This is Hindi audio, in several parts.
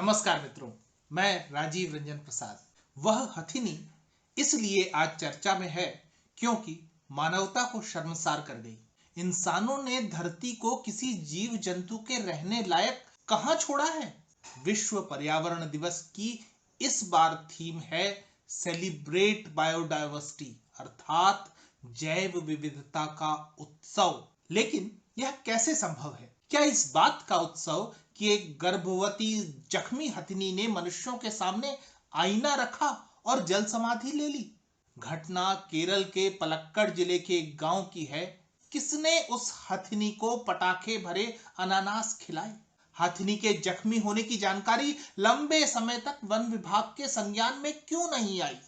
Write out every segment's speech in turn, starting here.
नमस्कार मित्रों, मैं राजीव रंजन प्रसाद। वह हथिनी इसलिए आज चर्चा में है क्योंकि मानवता को शर्मसार कर गई। इंसानों ने धरती को किसी जीव जंतु के रहने लायक कहां छोड़ा है। विश्व पर्यावरण दिवस की इस बार थीम है सेलिब्रेट बायोडायवर्सिटी, अर्थात जैव विविधता का उत्सव। लेकिन यह कैसे संभव है? क्या इस बात का उत्सव कि एक गर्भवती जख्मी हथिनी ने मनुष्यों के सामने आईना रखा और जल समाधि ले ली? घटना केरल के पलक्कड़ जिले के एक गांव की है। किसने उस हथिनी को पटाखे भरे अनानास खिलाए? हथिनी के जख्मी होने की जानकारी लंबे समय तक वन विभाग के संज्ञान में क्यों नहीं आई?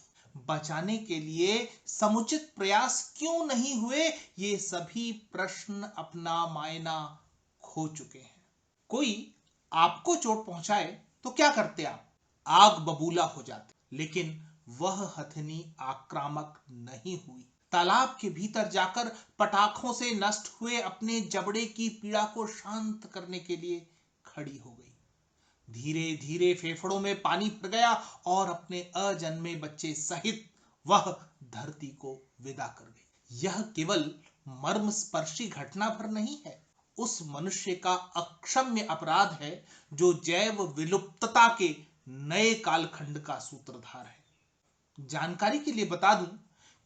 बचाने के लिए समुचित प्रयास क्यों नहीं हुए? ये सभी प्रश्न अपना मायना खो चुके हैं। कोई आपको चोट पहुंचाए तो क्या करते आप? आग बबूला हो जाते। लेकिन वह हथिनी आक्रामक नहीं हुई। तालाब के भीतर जाकर पटाखों से नष्ट हुए अपने जबड़े की पीड़ा को शांत करने के लिए खड़ी हो गई। धीरे धीरे फेफड़ों में पानी भर गया और अपने अजन्मे बच्चे सहित वह धरती को विदा कर गई। यह केवल मर्मस्पर्शी घटना भर नहीं है, उस मनुष्य का अक्षम्य अपराध है जो जैव विलुप्तता के नए कालखंड का सूत्रधार है। जानकारी के लिए बता दूं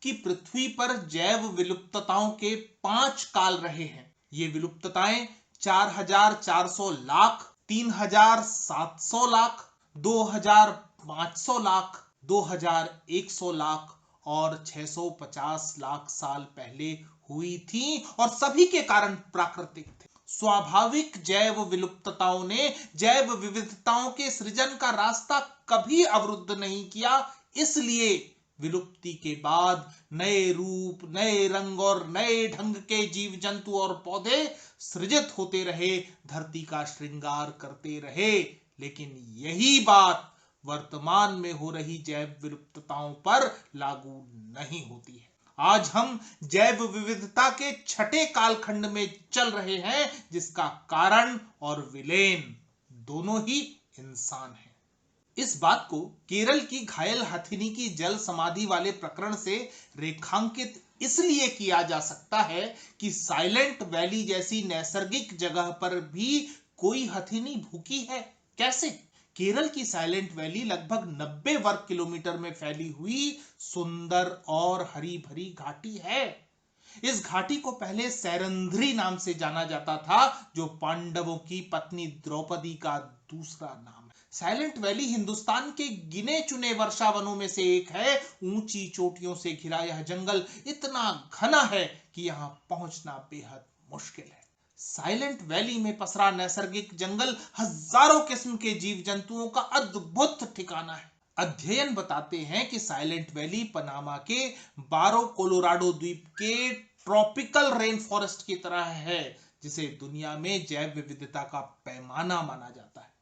कि पृथ्वी पर जैव विलुप्तताओं के 5 काल रहे हैं। ये विलुप्तताएं 4,400 लाख, 3,700 लाख, 2,500 लाख, 2,100 लाख और 650 लाख साल पहले हुई थी और सभी के कारण प्राकृतिक थे। स्वाभाविक जैव विलुप्तताओं ने जैव विविधताओं के सृजन का रास्ता कभी अवरुद्ध नहीं किया। इसलिए विलुप्ति के बाद नए रूप, नए रंग और नए ढंग के जीव जंतु और पौधे सृजित होते रहे, धरती का श्रृंगार करते रहे। लेकिन यही बात वर्तमान में हो रही जैव विलुप्तताओं पर लागू नहीं होती है। आज हम जैव विविधता के छठे कालखंड में चल रहे हैं, जिसका कारण और विलेन दोनों ही इंसान हैं। इस बात को केरल की घायल हथिनी की जल समाधि वाले प्रकरण से रेखांकित इसलिए किया जा सकता है कि साइलेंट वैली जैसी नैसर्गिक जगह पर भी कोई हथिनी भूखी है। कैसे? केरल की साइलेंट वैली लगभग 90 वर्ग किलोमीटर में फैली हुई सुंदर और हरी भरी घाटी है। इस घाटी को पहले सैरंध्री नाम से जाना जाता था, जो पांडवों की पत्नी द्रौपदी का दूसरा नाम है। साइलेंट वैली हिंदुस्तान के गिने चुने वर्षावनों में से एक है। ऊंची चोटियों से घिरा यह जंगल इतना घना है कि यहां पहुंचना बेहद मुश्किल है। साइलेंट वैली में पसरा नैसर्गिक जंगल हजारों किस्म के जीव जंतुओं का अद्भुत ठिकाना है। अध्ययन बताते हैं कि साइलेंट वैली पनामा के बारो कोलोराडो द्वीप के ट्रॉपिकल रेन फॉरेस्ट की तरह है, जिसे दुनिया में जैव विविधता का पैमाना माना जाता है।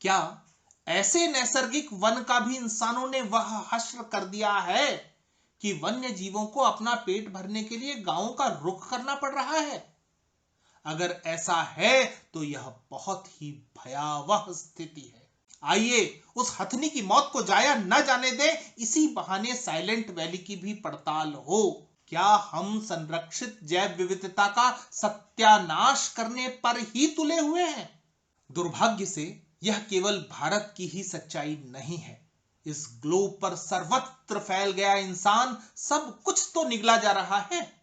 क्या ऐसे नैसर्गिक वन का भी इंसानों ने वह हश्र कर दिया है कि वन्य जीवों को अपना पेट भरने के लिए गांवों का रुख करना पड़ रहा है? अगर ऐसा है तो यह बहुत ही भयावह स्थिति है। आइए उस हथिनी की मौत को जाया न जाने दें, इसी बहाने साइलेंट वैली की भी पड़ताल हो। क्या हम संरक्षित जैव विविधता का सत्यानाश करने पर ही तुले हुए हैं? दुर्भाग्य से यह केवल भारत की ही सच्चाई नहीं है। इस ग्लोब पर सर्वत्र फैल गया इंसान सब कुछ तो निगला जा रहा है।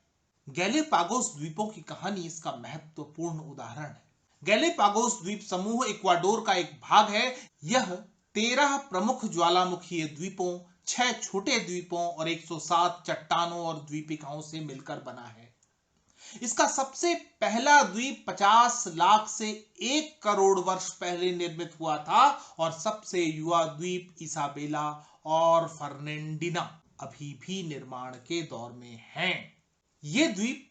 गैलेपागोस द्वीपों की कहानी इसका महत्वपूर्ण उदाहरण है। गैलेपागोस द्वीप समूह इक्वाडोर का एक भाग है। यह 13 प्रमुख ज्वालामुखीय द्वीपों, 6 छोटे द्वीपों और 107 चट्टानों और द्वीपिकाओं से मिलकर बना है। इसका सबसे पहला द्वीप 50 लाख से 1 करोड़ वर्ष पहले निर्मित हुआ था और सबसे युवा द्वीप इसाबेला और फर्नांडिना अभी भी निर्माण के दौर में हैं। ये द्वीप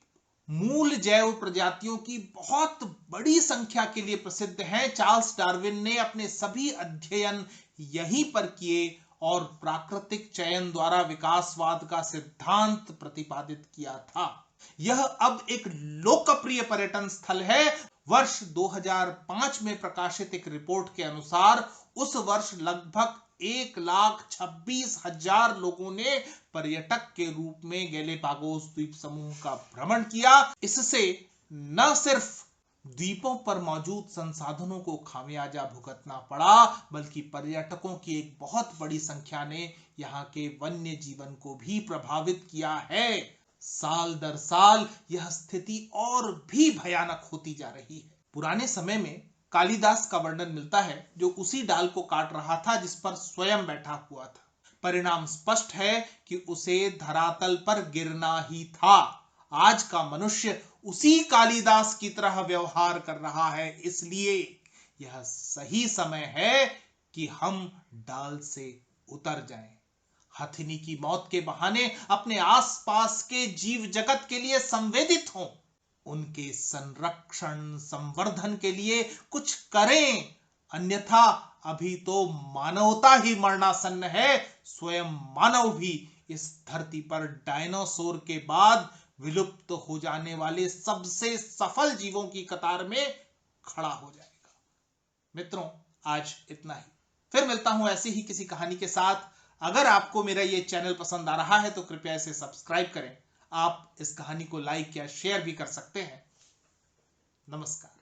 मूल जैव प्रजातियों की बहुत बड़ी संख्या के लिए प्रसिद्ध हैं। चार्ल्स डार्विन ने अपने सभी अध्ययन यहीं पर किए और प्राकृतिक चयन द्वारा विकासवाद का सिद्धांत प्रतिपादित किया था। यह अब एक लोकप्रिय पर्यटन स्थल है वर्ष 2005 में प्रकाशित एक रिपोर्ट के अनुसार उस वर्ष लगभग 1,26,000 लोगों ने पर्यटक के रूप में गैलेपागोस द्वीप समूह का भ्रमण किया। इससे न सिर्फ द्वीपों पर मौजूद संसाधनों को खामियाजा भुगतना पड़ा, बल्कि पर्यटकों की एक बहुत बड़ी संख्या ने यहाँ के वन्य जीवन को भी प्रभावित किया है। साल दर साल यह स्थिति और भी भयानक होती जा रही है। पुराने समय में कालिदास का वर्णन मिलता है जो उसी डाल को काट रहा था जिस पर स्वयं बैठा हुआ था। परिणाम स्पष्ट है कि उसे धरातल पर गिरना ही था। आज का मनुष्य उसी कालिदास की तरह व्यवहार कर रहा है, इसलिए यह सही समय है कि हम डाल से उतर जाएं। हथिनी की मौत के बहाने अपने आसपास के जीव जगत के लिए संवेदित हों, उनके संरक्षण संवर्धन के लिए कुछ करें, अन्यथा अभी तो मानवता ही मरणासन्न है। स्वयं मानव भी इस धरती पर डायनासोर के बाद विलुप्त हो जाने वाले सबसे सफल जीवों की कतार में खड़ा हो जाएगा। मित्रों, आज इतना ही। फिर मिलता हूं ऐसी ही किसी कहानी के साथ। अगर आपको मेरा ये चैनल पसंद आ रहा है तो कृपया इसे सब्सक्राइब करें। आप इस कहानी को लाइक या शेयर भी कर सकते हैं। नमस्कार।